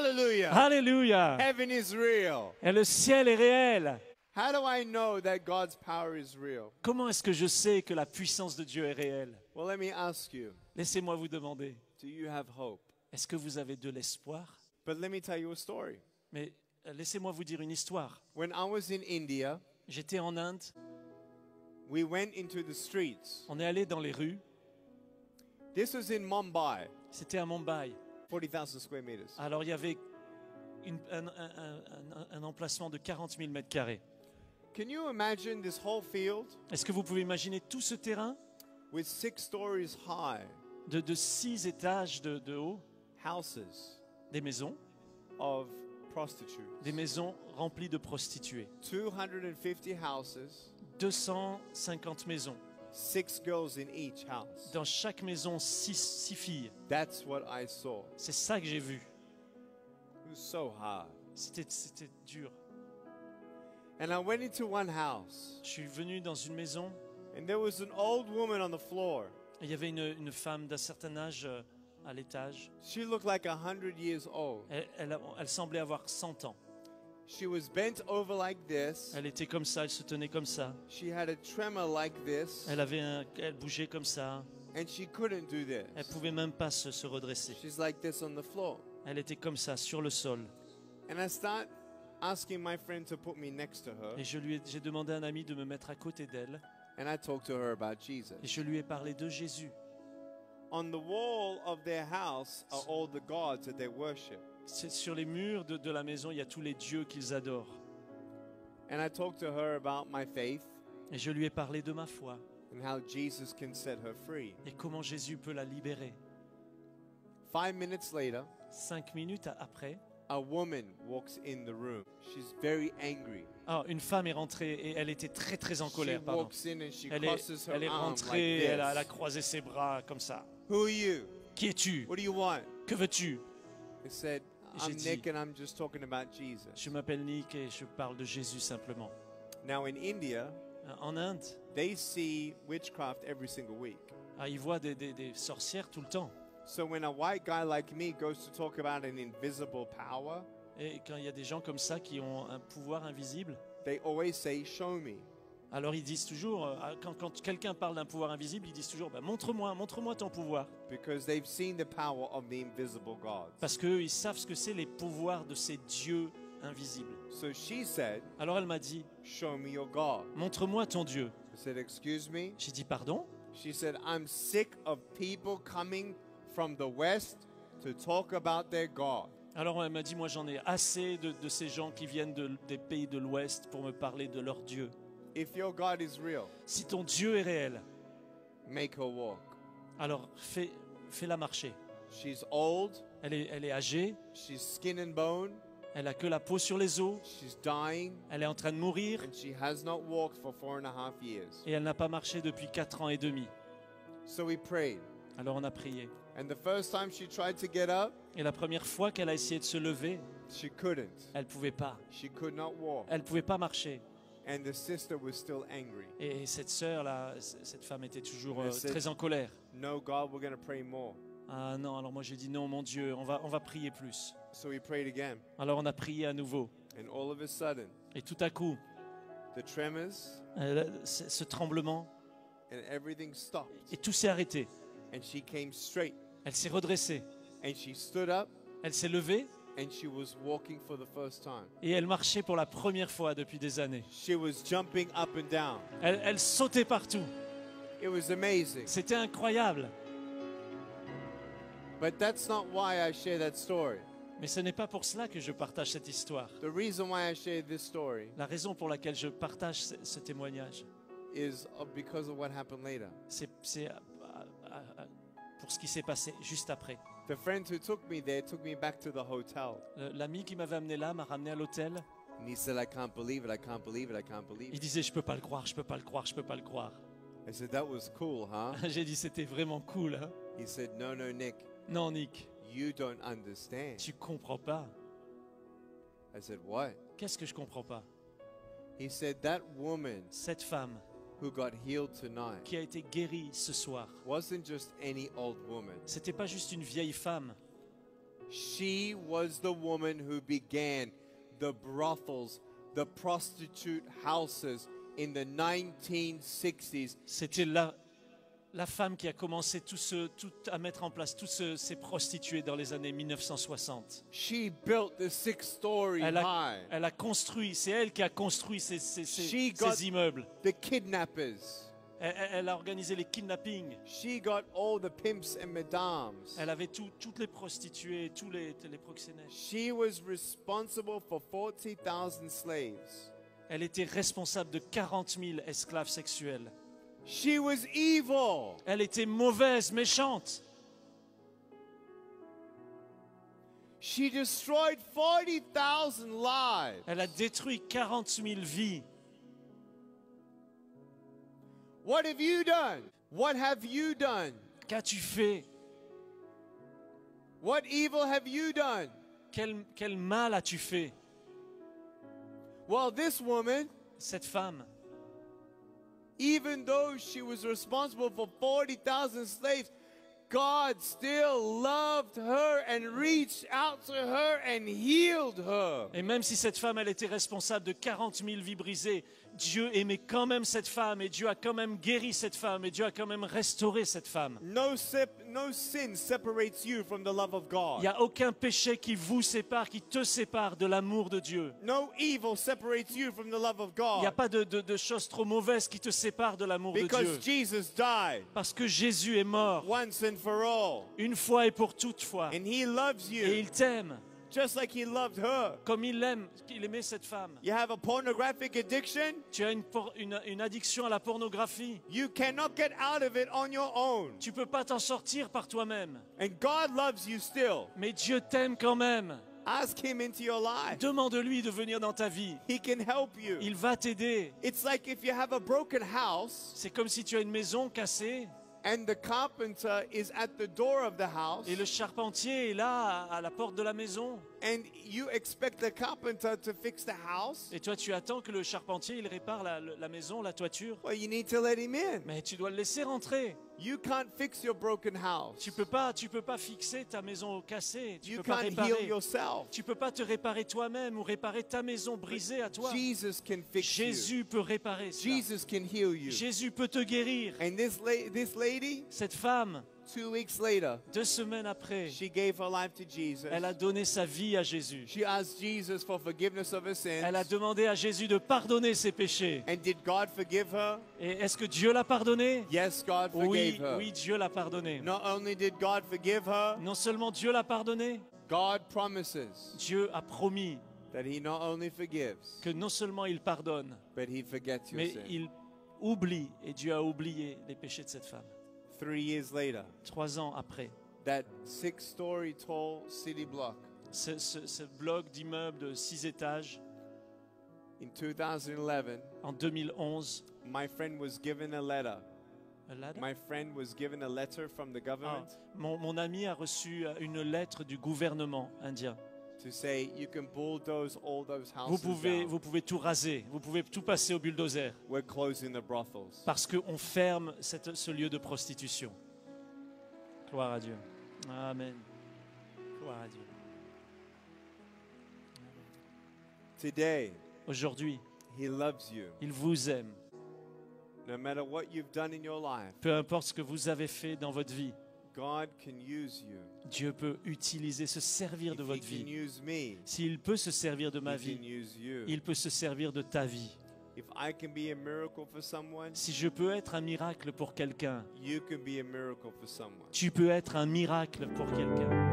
Hallelujah. Alléluia. Heaven is real. Et le ciel est réel. How do I know that God's power is real? Comment est-ce que je sais que la puissance de Dieu est réelle? Well, let me ask you, Laissez-moi vous demander, do you have hope? est-ce que vous avez de l'espoir? But let me tell you a story. Mais laissez-moi vous dire une histoire. When I was in India, J'étais en Inde, we went into the streets. on est allé dans les rues. This was in Mumbai, C'était à Mumbai. 40,000 square meters. Alors il y avait un emplacement de 40 000 mètres carrés. Can you imagine this whole field Est-ce que vous pouvez imaginer tout ce terrain with 6 stories high, de 6 étages de haut, houses des maisons remplies de prostituées, 250 houses, 250 maisons, 6 girls in each house. dans chaque maison 6 filles. That's what I saw. C'est ça que j'ai vu. It was so hard. C'était dur. And I went into one house, Je suis venu dans une maison and there was an old woman on the floor. et il y avait une femme d'un certain âge à l'étage. She looked like 100 years old. Elle semblait avoir 100 ans. She was bent over like this. Elle était comme ça, elle se tenait comme ça. She had a tremor like this. Elle bougeait comme ça. And she couldn't do Elle this. pouvait même pas se redresser. She's like this on the floor. Elle était comme ça, sur le sol. And I start asking my friend to put me next to her. Et j'ai demandé à un ami de me mettre à côté d'elle. And I talked to her about Jesus. Et je lui ai parlé de Jésus. On the wall of their house are all the gods that they worship. Sur les murs de la maison, il y a tous les dieux qu'ils adorent. And I talked to her about my faith Et je lui ai parlé de ma foi. and how Jesus can set her free. Et comment Jésus peut la libérer. 5 minutes later, 5 minutes après, a woman walks in the room. She's very angry. une femme est rentrée et elle était très très en She colère. Pardon. walks in and she Elle crosses her est arms rentrée, like elle a this. croisé ses bras comme ça. Who are you? Qui es-tu? What do you want? Que veux-tu? I said, J'ai I'm dit- Nick and I'm just talking about Jesus. Je m'appelle Nick et je parle de Jésus simplement. Now in India, En Inde, they see witchcraft every single week. ils voient des sorcières tout le temps. So when a white guy like me goes to talk about an invisible power, Et quand il y a des gens comme ça qui ont un pouvoir invisible, they always say, show me. alors ils disent toujours, quand quelqu'un parle d'un pouvoir invisible, ils disent toujours, montre-moi ton pouvoir. Because they've seen the power of the invisible gods. Parce qu'eux, ils savent ce que c'est les pouvoirs de ces dieux invisibles. So she said, Alors elle m'a dit, show me your God. montre-moi ton Dieu. I said, excuse me? J'ai dit, pardon? She said, I'm sick of people coming from the West to talk about their God. Alors elle m'a dit, moi j'en ai assez de ces gens qui viennent des pays de l'Ouest pour me parler de leur Dieu. If your God is real, Si ton Dieu est réel, make her walk. alors fais-la marcher. She's old, Elle est âgée, she's skin and bone, elle a que la peau sur les os, she's dying, elle est en train de mourir and she has not walked for 4.5 years. et elle n'a pas marché depuis 4 ans et demi. So we prayed. Alors on a prié. And the first time she tried to get up, Et la première fois qu'elle a essayé de se lever, she couldn't. elle ne pouvait pas. She could not walk. Elle ne pouvait pas marcher. And the sister was still angry. Et cette sœur-là, cette femme était toujours Mais c'est- très en colère. No, God, we're going to pray more. Ah non, alors moi j'ai dit non, mon Dieu, on va prier plus. So we prayed again. Alors on a prié à nouveau. And all of a sudden, Et tout à coup, the tremors ce tremblement, and everything stopped. et tout s'est arrêté. And she came straight. Elle s'est redressée, And she stood up elle s'est levée and she was walking for the first time. et elle marchait pour la première fois depuis des années. She was jumping up and down. Elle sautait partout. It was amazing. C'était incroyable. But that's not why I share that story. Mais ce n'est pas pour cela que je partage cette histoire. The reason why I share this story La raison pour laquelle je partage ce témoignage, is because of what happened later. c'est pour ce qui s'est passé juste après. The friend who took me there took me back to the hotel. L'ami qui m'avait amené là m'a ramené à l'hôtel. And he said, I can't believe it, I can't believe it, I can't believe Il it. disait, je peux pas le croire, je peux pas le croire, je peux pas le croire. I said, that was cool, huh? J'ai dit, c'était vraiment cool. Hein? He said, no, no, Nick, Non, Nick, you don't understand. tu comprends pas. I said, what? Qu'est-ce que je comprends pas? He said, that woman Cette femme who got healed tonight qui a été guérie ce soir, wasn't just any old woman. c'était pas juste une vieille femme. She was the woman who began the brothels, the prostitute houses in the 1960s. C'était la femme qui a commencé à mettre en place ces prostituées dans les années 1960. She built the 6-story high. Elle a construit, c'est elle qui a construit ces got immeubles. the kidnappers. Elle a organisé les kidnappings. She got all the pimps and madams. Elle avait toutes les prostituées, tous les proxénètes. She was responsible for 40,000 slaves. Elle était responsable de 40 000 esclaves sexuels. She was evil. Elle était mauvaise, méchante. She destroyed 40,000 lives. Elle a détruit 40 000 vies. What have you done? What have you done? Qu'as-tu fait? What evil have you done? Quel mal as-tu fait? Well, this woman, Cette femme, even though she was responsible for 40,000 slaves, God still loved her and reached out to her and healed her. et même si cette femme, elle était responsable de 40 000 vies brisées, Dieu aimait quand même cette femme et Dieu a quand même guéri cette femme et Dieu a quand même restauré cette femme. No sin separates you from the love of Il God. n'y a aucun péché qui vous sépare, qui te sépare de l'amour de Dieu. No evil separates you from the love of Il n'y a God. pas de choses trop mauvaises qui te séparent de l'amour de Dieu. Because Jesus died Parce que Jésus est mort once and for all. une fois et pour toutes fois. And he loves Et you il t'aime just like he loved her. comme il aimait cette femme. You have a pornographic addiction, Tu as une addiction à la pornographie. you cannot get out of it on your own. Tu ne peux pas t'en sortir par toi-même. And God loves you still. Mais Dieu t'aime quand même. Ask him into your life. Demande-lui de venir dans ta vie. He can help you. Il va t'aider. It's like if you have a broken house C'est comme si tu as une maison cassée and the carpenter is at the door of the house et le charpentier est là à la porte de la maison. and you expect the carpenter to fix the house. Et toi, tu attends que le charpentier il répare la maison, la toiture. Well, you need to let him in. Mais tu dois le laisser rentrer. You can't fix your broken house. Tu peux pas fixer ta maison cassée. Tu You peux pas can't heal réparer. yourself. Tu peux pas te réparer toi-même ou réparer ta maison brisée à toi. Jesus can fix you. Jésus peut réparer cela. Jesus can heal you. Jésus peut te guérir. And this lady, Cette femme, 2 weeks later, 2 semaines après, she gave her life to Jesus. elle a donné sa vie à Jésus. She asked Jesus for forgiveness of her sins. Elle a demandé à Jésus de pardonner ses péchés. And did God forgive her? Et est-ce que Dieu l'a pardonné? Yes, God Oui, forgave her. oui, Dieu l'a pardonné. Not only did God forgive her, Non seulement Dieu l'a pardonné, God promises Dieu a promis that he not only forgives, que non seulement il pardonne, but he forgets your mais sin. il oublie, et Dieu a oublié les péchés de cette femme. 3 years later, 3 ans après, that 6-story tall city block ce bloc d'immeubles de 6 étages, in 2011, en 2011, my friend was given a letter. là, My friend was given a letter from the government mon ami a reçu une lettre du gouvernement indien. to say you can bulldoze all those Vous houses pouvez, down. vous pouvez tout raser, vous pouvez tout passer au bulldozer, We're closing the brothels. parce qu'on ferme ce lieu de prostitution. Gloire à Dieu. Amen. Gloire à Dieu. Today, Aujourd'hui, he loves you. il vous aime. No matter what you've done in your life, Peu importe ce que vous avez fait dans votre vie, God can use you. Dieu peut utiliser, se servir de If he votre can vie. use me, S'il peut se servir de ma he vie, can use you. il peut se servir de ta vie. If I can be a miracle for someone, Si je peux être un miracle pour quelqu'un, you can be a miracle for someone. tu peux être un miracle pour quelqu'un.